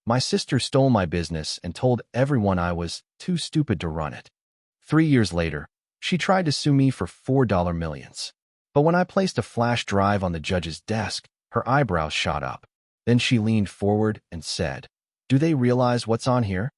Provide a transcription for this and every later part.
My sister stole my business and told everyone I was too stupid to run it. 3 years later, she tried to sue me for $4 millions. But when I placed a flash drive on the judge's desk, her eyebrows shot up. Then she leaned forward and said, "Do they realize what's on here?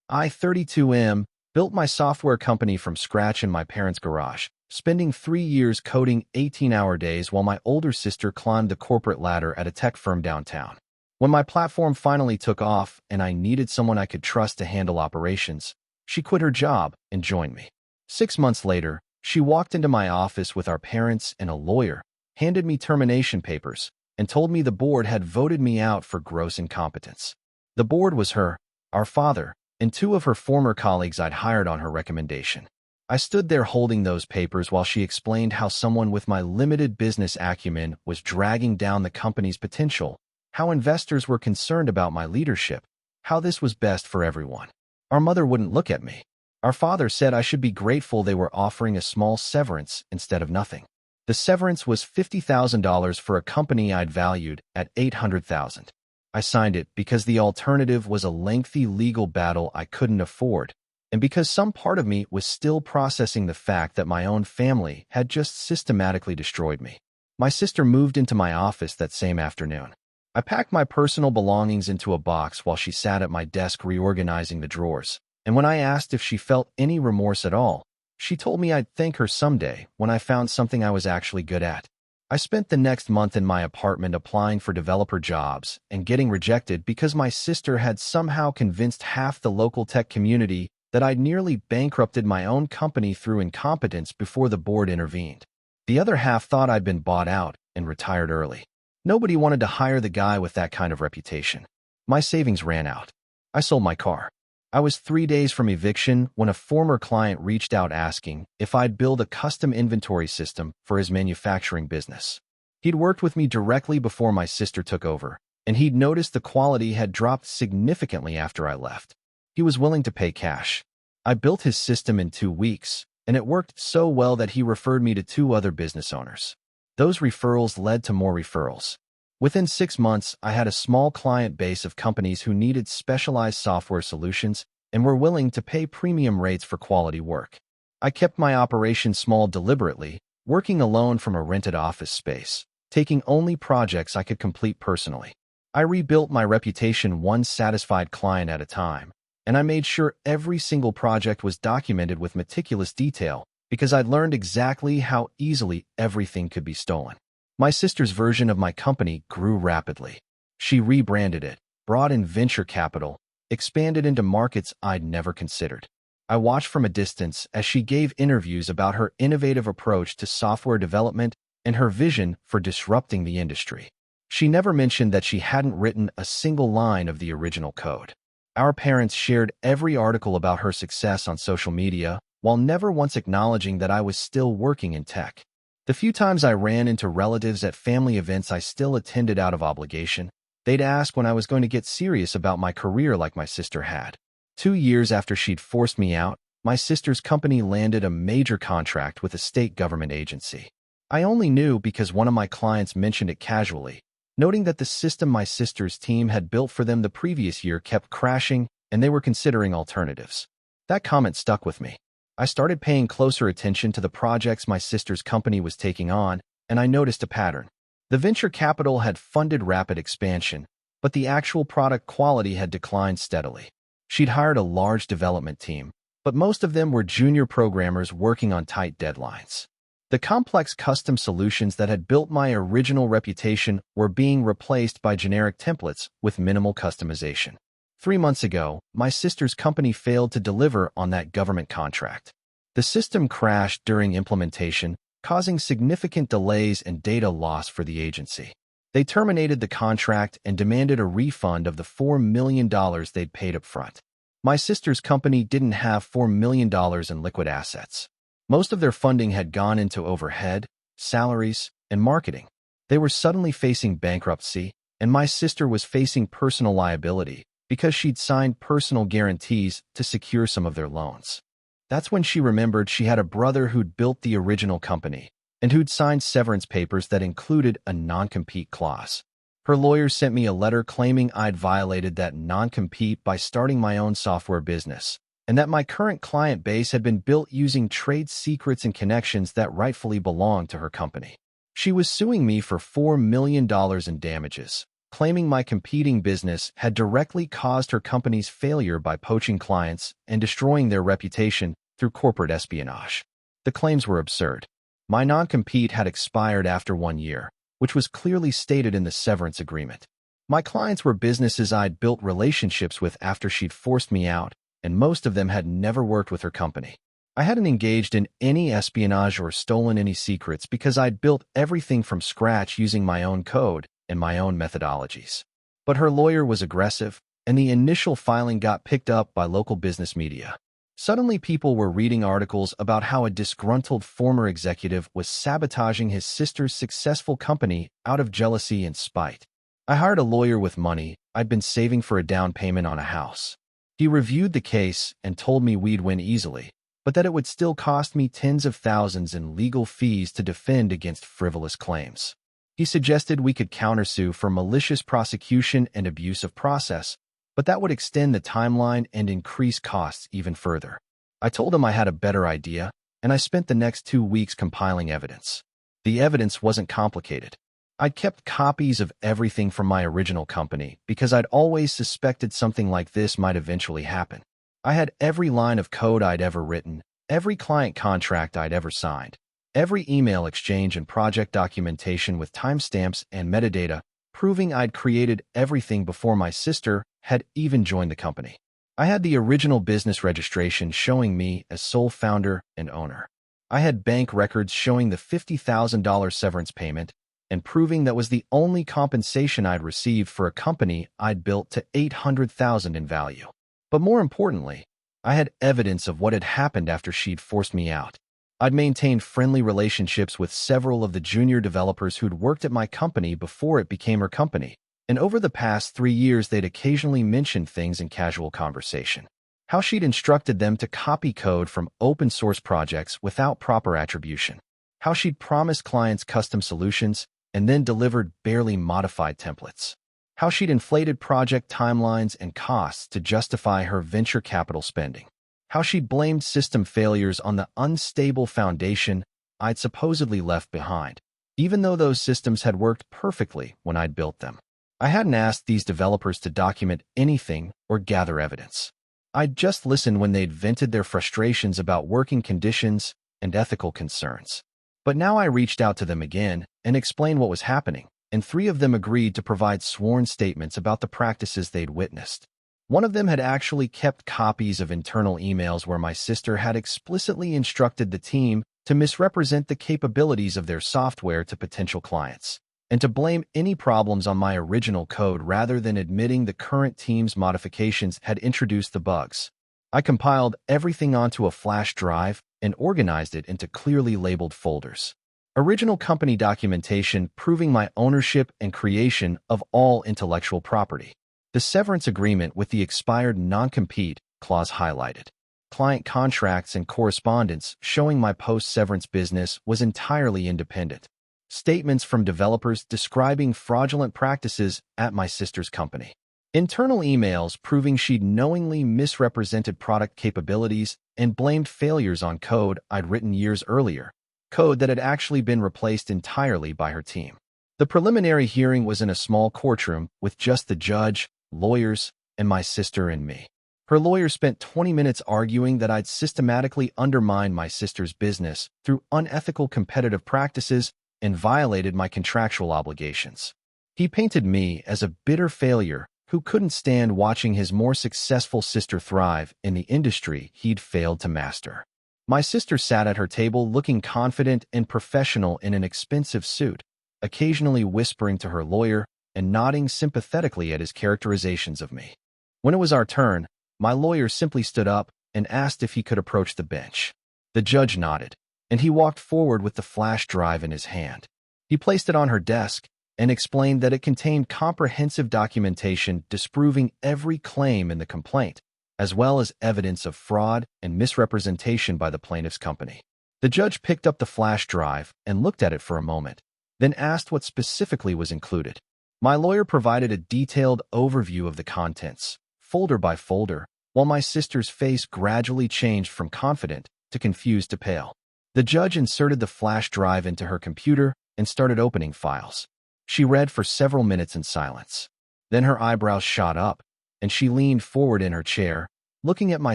I, 32M, built my software company from scratch in my parents' garage, spending 3 years coding 18-hour days while my older sister climbed the corporate ladder at a tech firm downtown. When my platform finally took off and I needed someone I could trust to handle operations, she quit her job and joined me. 6 months later, she walked into my office with our parents and a lawyer, handed me termination papers, and told me the board had voted me out for gross incompetence. The board was her, our father, and two of her former colleagues I'd hired on her recommendation. I stood there holding those papers while she explained how someone with my limited business acumen was dragging down the company's potential, how investors were concerned about my leadership, how this was best for everyone. Our mother wouldn't look at me. Our father said I should be grateful they were offering a small severance instead of nothing. The severance was $50,000 for a company I'd valued at $800,000. I signed it because the alternative was a lengthy legal battle I couldn't afford, and because some part of me was still processing the fact that my own family had just systematically destroyed me. My sister moved into my office that same afternoon. I packed my personal belongings into a box while she sat at my desk reorganizing the drawers, and when I asked if she felt any remorse at all, she told me I'd thank her someday when I found something I was actually good at. I spent the next month in my apartment applying for developer jobs and getting rejected because my sister had somehow convinced half the local tech community that I'd nearly bankrupted my own company through incompetence before the board intervened. The other half thought I'd been bought out and retired early. Nobody wanted to hire the guy with that kind of reputation. My savings ran out. I sold my car. I was 3 days from eviction when a former client reached out asking if I'd build a custom inventory system for his manufacturing business. He'd worked with me directly before my sister took over, and he'd noticed the quality had dropped significantly after I left. He was willing to pay cash. I built his system in 2 weeks, and it worked so well that he referred me to 2 other business owners. Those referrals led to more referrals. Within 6 months, I had a small client base of companies who needed specialized software solutions and were willing to pay premium rates for quality work. I kept my operation small deliberately, working alone from a rented office space, taking only projects I could complete personally. I rebuilt my reputation one satisfied client at a time, and I made sure every single project was documented with meticulous detail because I'd learned exactly how easily everything could be stolen. My sister's version of my company grew rapidly. She rebranded it, brought in venture capital, expanded into markets I'd never considered. I watched from a distance as she gave interviews about her innovative approach to software development and her vision for disrupting the industry. She never mentioned that she hadn't written a single line of the original code. Our parents shared every article about her success on social media, while never once acknowledging that I was still working in tech. The few times I ran into relatives at family events I still attended out of obligation, they'd ask when I was going to get serious about my career like my sister had. 2 years after she'd forced me out, my sister's company landed a major contract with a state government agency. I only knew because one of my clients mentioned it casually, noting that the system my sister's team had built for them the previous year kept crashing and they were considering alternatives. That comment stuck with me. I started paying closer attention to the projects my sister's company was taking on, and I noticed a pattern. The venture capital had funded rapid expansion, but the actual product quality had declined steadily. She'd hired a large development team, but most of them were junior programmers working on tight deadlines. The complex custom solutions that had built my original reputation were being replaced by generic templates with minimal customization. 3 months ago, my sister's company failed to deliver on that government contract. The system crashed during implementation, causing significant delays and data loss for the agency. They terminated the contract and demanded a refund of the $4 million they'd paid up front. My sister's company didn't have $4 million in liquid assets. Most of their funding had gone into overhead, salaries, and marketing. They were suddenly facing bankruptcy, and my sister was facing personal liability because she'd signed personal guarantees to secure some of their loans. That's when she remembered she had a brother who'd built the original company and who'd signed severance papers that included a non-compete clause. Her lawyer sent me a letter claiming I'd violated that non-compete by starting my own software business, and that my current client base had been built using trade secrets and connections that rightfully belonged to her company. She was suing me for $4 million in damages, claiming my competing business had directly caused her company's failure by poaching clients and destroying their reputation through corporate espionage. The claims were absurd. My non-compete had expired after 1 year, which was clearly stated in the severance agreement. My clients were businesses I'd built relationships with after she'd forced me out, and most of them had never worked with her company. I hadn't engaged in any espionage or stolen any secrets because I'd built everything from scratch using my own code and my own methodologies. But her lawyer was aggressive, and the initial filing got picked up by local business media. Suddenly, people were reading articles about how a disgruntled former executive was sabotaging his sister's successful company out of jealousy and spite. I hired a lawyer with money I'd been saving for a down payment on a house. He reviewed the case and told me we'd win easily, but that it would still cost me tens of thousands in legal fees to defend against frivolous claims. He suggested we could countersue for malicious prosecution and abuse of process, but that would extend the timeline and increase costs even further. I told him I had a better idea, and I spent the next 2 weeks compiling evidence. The evidence wasn't complicated. I'd kept copies of everything from my original company because I'd always suspected something like this might eventually happen. I had every line of code I'd ever written, every client contract I'd ever signed, every email exchange and project documentation with timestamps and metadata, proving I'd created everything before my sister had even joined the company. I had the original business registration showing me as sole founder and owner. I had bank records showing the $50,000 severance payment and proving that was the only compensation I'd received for a company I'd built to $800,000 in value. But more importantly, I had evidence of what had happened after she'd forced me out. I'd maintained friendly relationships with several of the junior developers who'd worked at my company before it became her company, and over the past 3 years they'd occasionally mentioned things in casual conversation. How she'd instructed them to copy code from open source projects without proper attribution. How she'd promised clients custom solutions and then delivered barely modified templates. How she'd inflated project timelines and costs to justify her venture capital spending. How she blamed system failures on the unstable foundation I'd supposedly left behind, even though those systems had worked perfectly when I'd built them. I hadn't asked these developers to document anything or gather evidence. I'd just listened when they'd vented their frustrations about working conditions and ethical concerns. But now I reached out to them again and explained what was happening, and 3 of them agreed to provide sworn statements about the practices they'd witnessed. One of them had actually kept copies of internal emails where my sister had explicitly instructed the team to misrepresent the capabilities of their software to potential clients, and to blame any problems on my original code rather than admitting the current team's modifications had introduced the bugs. I compiled everything onto a flash drive and organized it into clearly labeled folders. Original company documentation proving my ownership and creation of all intellectual property. The severance agreement with the expired non-compete clause highlighted. Client contracts and correspondence showing my post-severance business was entirely independent. Statements from developers describing fraudulent practices at my sister's company. Internal emails proving she'd knowingly misrepresented product capabilities and blamed failures on code I'd written years earlier, code that had actually been replaced entirely by her team. The preliminary hearing was in a small courtroom with just the judge, lawyers, and my sister and me. Her lawyer spent 20 minutes arguing that I'd systematically undermined my sister's business through unethical competitive practices and violated my contractual obligations. He painted me as a bitter failure who couldn't stand watching his more successful sister thrive in the industry he'd failed to master. My sister sat at her table looking confident and professional in an expensive suit, occasionally whispering to her lawyer and nodding sympathetically at his characterizations of me. When it was our turn, my lawyer simply stood up and asked if he could approach the bench. The judge nodded, and he walked forward with the flash drive in his hand. He placed it on her desk and explained that it contained comprehensive documentation disproving every claim in the complaint, as well as evidence of fraud and misrepresentation by the plaintiff's company. The judge picked up the flash drive and looked at it for a moment, then asked what specifically was included. My lawyer provided a detailed overview of the contents, folder by folder, while my sister's face gradually changed from confident to confused to pale. The judge inserted the flash drive into her computer and started opening files. She read for several minutes in silence. Then her eyebrows shot up, and she leaned forward in her chair, looking at my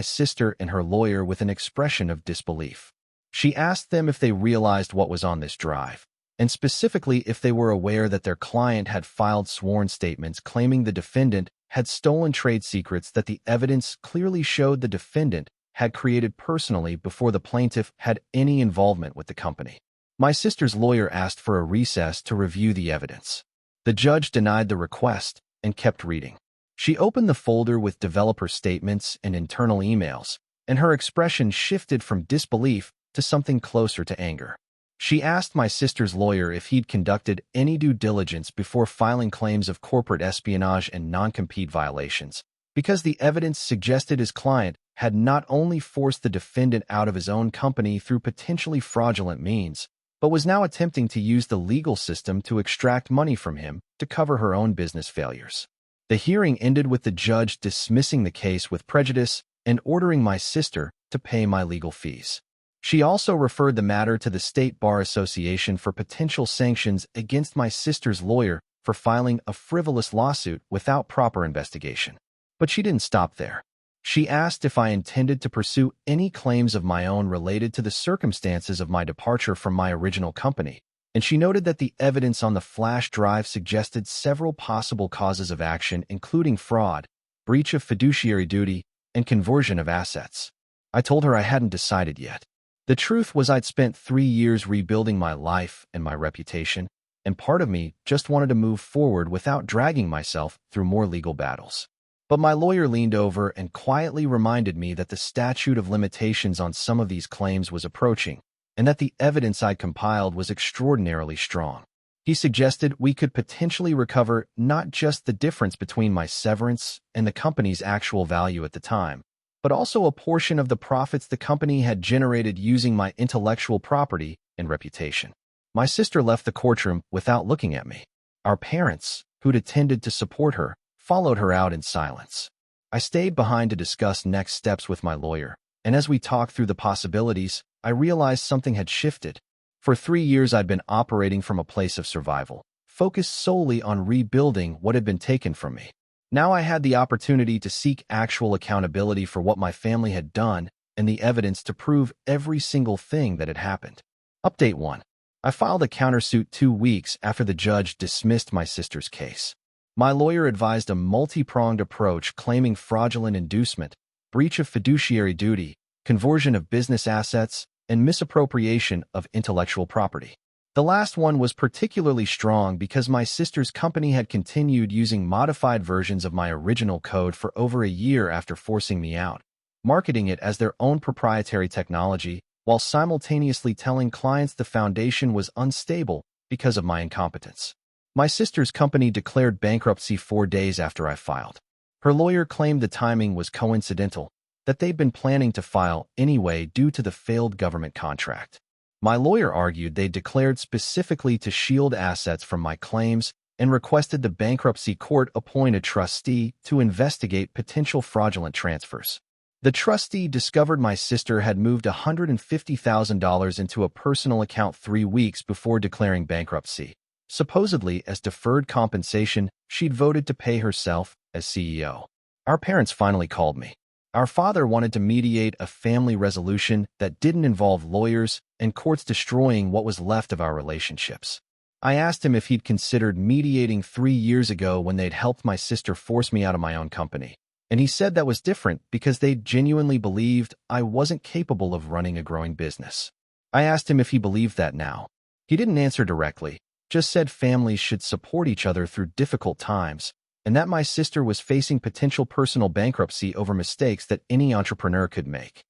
sister and her lawyer with an expression of disbelief. She asked them if they realized what was on this drive, and specifically if they were aware that their client had filed sworn statements claiming the defendant had stolen trade secrets that the evidence clearly showed the defendant had created personally before the plaintiff had any involvement with the company. My sister's lawyer asked for a recess to review the evidence. The judge denied the request and kept reading. She opened the folder with developer statements and internal emails, and her expression shifted from disbelief to something closer to anger. She asked my sister's lawyer if he'd conducted any due diligence before filing claims of corporate espionage and non-compete violations, because the evidence suggested his client had not only forced the defendant out of his own company through potentially fraudulent means, but was now attempting to use the legal system to extract money from him to cover her own business failures. The hearing ended with the judge dismissing the case with prejudice and ordering my sister to pay my legal fees. She also referred the matter to the State Bar Association for potential sanctions against my sister's lawyer for filing a frivolous lawsuit without proper investigation. But she didn't stop there. She asked if I intended to pursue any claims of my own related to the circumstances of my departure from my original company, and she noted that the evidence on the flash drive suggested several possible causes of action, including fraud, breach of fiduciary duty, and conversion of assets. I told her I hadn't decided yet. The truth was I'd spent 3 years rebuilding my life and my reputation, and part of me just wanted to move forward without dragging myself through more legal battles. But my lawyer leaned over and quietly reminded me that the statute of limitations on some of these claims was approaching, and that the evidence I'd compiled was extraordinarily strong. He suggested we could potentially recover not just the difference between my severance and the company's actual value at the time, but also a portion of the profits the company had generated using my intellectual property and reputation. My sister left the courtroom without looking at me. Our parents, who'd attended to support her, followed her out in silence. I stayed behind to discuss next steps with my lawyer, and as we talked through the possibilities, I realized something had shifted. For 3 years I'd been operating from a place of survival, focused solely on rebuilding what had been taken from me. Now I had the opportunity to seek actual accountability for what my family had done and the evidence to prove every single thing that had happened. Update 1. I filed a countersuit 2 weeks after the judge dismissed my sister's case. My lawyer advised a multi-pronged approach claiming fraudulent inducement, breach of fiduciary duty, conversion of business assets, and misappropriation of intellectual property. The last one was particularly strong because my sister's company had continued using modified versions of my original code for over a year after forcing me out, marketing it as their own proprietary technology while simultaneously telling clients the foundation was unstable because of my incompetence. My sister's company declared bankruptcy 4 days after I filed. Her lawyer claimed the timing was coincidental, that they'd been planning to file anyway due to the failed government contract. My lawyer argued they declared specifically to shield assets from my claims and requested the bankruptcy court appoint a trustee to investigate potential fraudulent transfers. The trustee discovered my sister had moved $150,000 into a personal account 3 weeks before declaring bankruptcy. Supposedly, as deferred compensation, she'd voted to pay herself as CEO. Our parents finally called me. Our father wanted to mediate a family resolution that didn't involve lawyers and courts destroying what was left of our relationships. I asked him if he'd considered mediating 3 years ago when they'd helped my sister force me out of my own company, and he said that was different because they genuinely believed I wasn't capable of running a growing business. I asked him if he believed that now. He didn't answer directly, just said families should support each other through difficult times, and that my sister was facing potential personal bankruptcy over mistakes that any entrepreneur could make.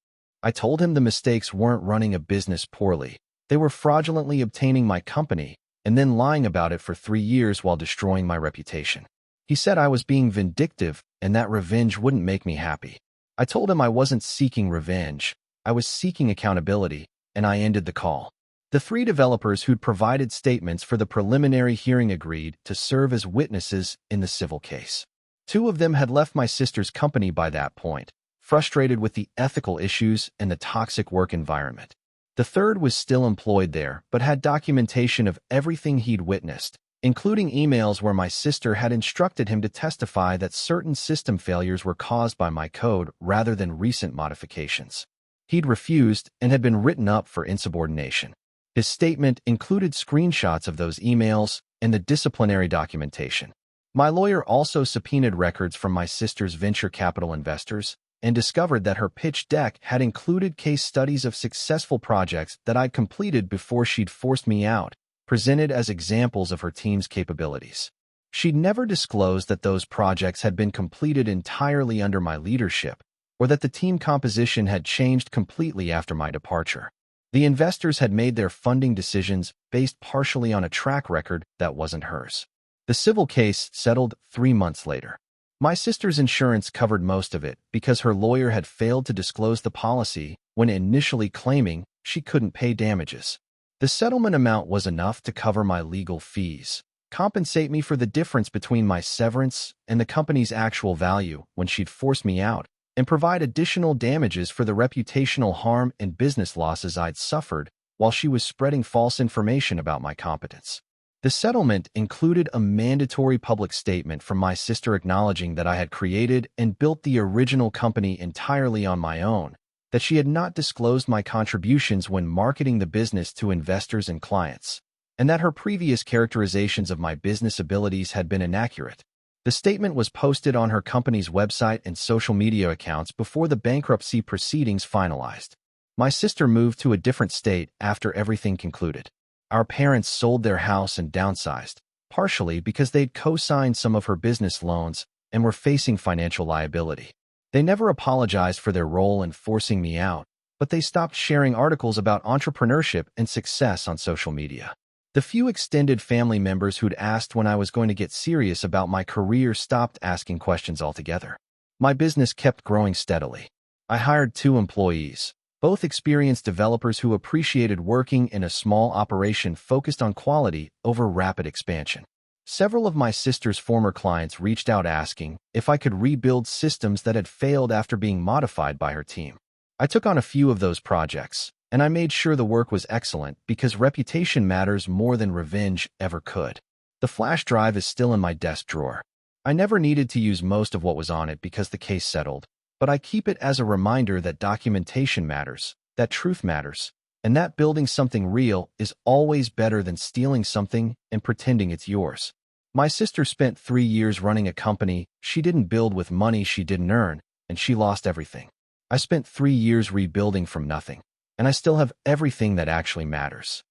I told him the mistakes weren't running a business poorly. They were fraudulently obtaining my company and then lying about it for 3 years while destroying my reputation. He said I was being vindictive and that revenge wouldn't make me happy. I told him I wasn't seeking revenge. I was seeking accountability, and I ended the call. The three developers who'd provided statements for the preliminary hearing agreed to serve as witnesses in the civil case. Two of them had left my sister's company by that point, frustrated with the ethical issues and the toxic work environment. The third was still employed there, but had documentation of everything he'd witnessed, including emails where my sister had instructed him to testify that certain system failures were caused by my code rather than recent modifications. He'd refused and had been written up for insubordination. His statement included screenshots of those emails and the disciplinary documentation. My lawyer also subpoenaed records from my sister's venture capital investors and discovered that her pitch deck had included case studies of successful projects that I'd completed before she'd forced me out, presented as examples of her team's capabilities. She'd never disclosed that those projects had been completed entirely under my leadership, or that the team composition had changed completely after my departure. The investors had made their funding decisions based partially on a track record that wasn't hers. The civil case settled 3 months later. My sister's insurance covered most of it because her lawyer had failed to disclose the policy when initially claiming she couldn't pay damages. The settlement amount was enough to cover my legal fees, compensate me for the difference between my severance and the company's actual value when she'd forced me out, and provide additional damages for the reputational harm and business losses I'd suffered while she was spreading false information about my competence. The settlement included a mandatory public statement from my sister acknowledging that I had created and built the original company entirely on my own, that she had not disclosed my contributions when marketing the business to investors and clients, and that her previous characterizations of my business abilities had been inaccurate. The statement was posted on her company's website and social media accounts before the bankruptcy proceedings finalized. My sister moved to a different state after everything concluded. Our parents sold their house and downsized, partially because they'd co-signed some of her business loans and were facing financial liability. They never apologized for their role in forcing me out, but they stopped sharing articles about entrepreneurship and success on social media. The few extended family members who'd asked when I was going to get serious about my career stopped asking questions altogether. My business kept growing steadily. I hired 2 employees, both experienced developers who appreciated working in a small operation focused on quality over rapid expansion. Several of my sister's former clients reached out asking if I could rebuild systems that had failed after being modified by her team. I took on a few of those projects, and I made sure the work was excellent because reputation matters more than revenge ever could. The flash drive is still in my desk drawer. I never needed to use most of what was on it because the case settled, but I keep it as a reminder that documentation matters, that truth matters, and that building something real is always better than stealing something and pretending it's yours. My sister spent 3 years running a company she didn't build with money she didn't earn, and she lost everything. I spent 3 years rebuilding from nothing, and I still have everything that actually matters.